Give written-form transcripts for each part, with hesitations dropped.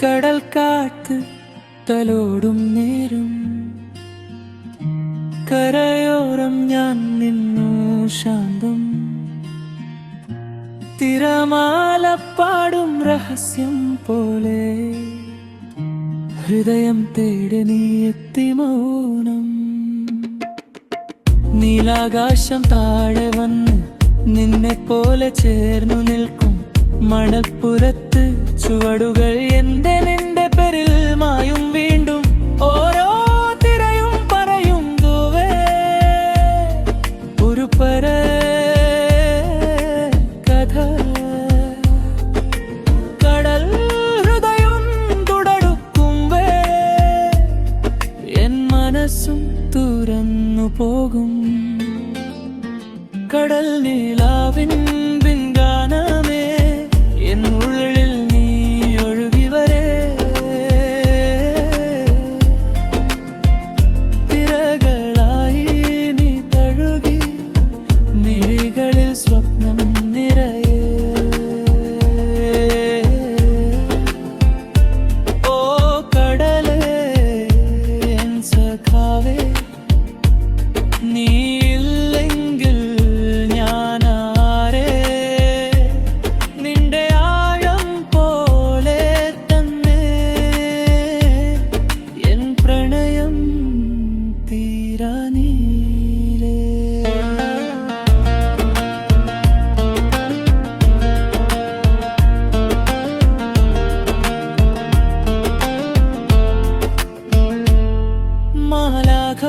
കടൽ കാറ്റ് തലോടും നേരം കരയോരം ഞാൻ നിന്നു ശാന്തം. തിരമാല പാടും രഹസ്യം പോലെ ഹൃദയം തേടി നീ എത്തി മൗനം. നീലാകാശം താഴെ വന്ന് നിന്നെ പോലെ ചേർന്നു നിൽക്കും മണൽപ്പുറത്ത് ചുവടുകൾ എന്റെ നിന്റെ പേരിൽ മായും വീണ്ടും. ഓരോ തിരയും പറയും ദൂവേ ഒരു കഥ. കടൽ ഹൃദയം തുടടുക്കുമ്പേ എൻ മനസ്സും തുറന്നു പോകും. കടൽ നീലാവിൻ ഗാനമേ എന്നുള്ളിൽ നീ ഒഴുകി വരേ. തിരകളായി നീ തഴുകി മിഴികളിൽ സ്വപ്നം നിറയെ. ഓ കടലേ എൻ സഖാവേ, നീ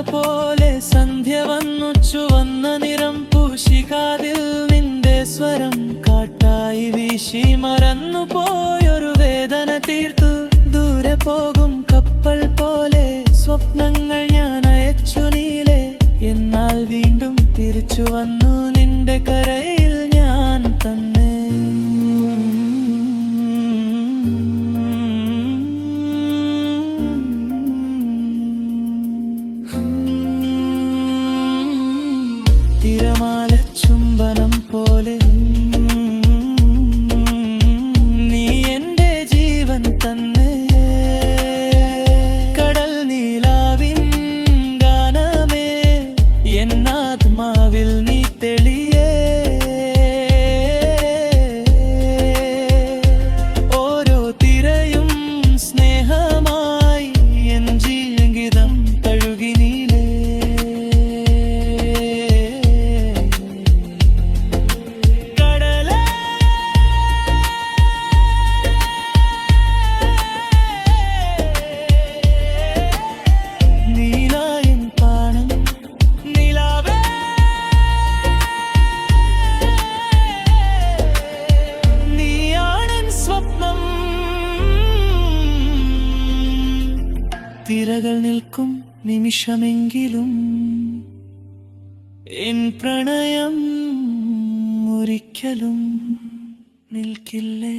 പോലെ സന്ധ്യ വന്നു ചുവന്ന നിറം പൂശികാതിൽ നിന്റെ സ്വരം കാട്ടായി വീശി മറന്നു പോയൊരു വേദന തീർത്തു. ദൂരെ പോകും കപ്പൽ പോലെ സ്വപ്നങ്ങൾ ഞാൻ അയച്ചു നീലേ. എന്നാൽ വീണ്ടും തിരിച്ചു വന്നു നിന്റെ കരയിൽ ഞാൻ തന്നെ. തിരമാല ചുംബനം പോലെ നീ എന്റെ ജീവൻ തന്നെ. കടൽ നീലാവിൻ ഗാനമേ എന്നാത്മാവിൽ നീ തെളിയേ. ഓരോ തിരയും സ്നേഹമായി എൻ ജീവിതം തഴുകി നീലേ. തിരകൾ നിൽക്കും നിമിഷമെങ്കിലും എൻ പ്രണയം ഒരിക്കലും നിൽക്കില്ലേ.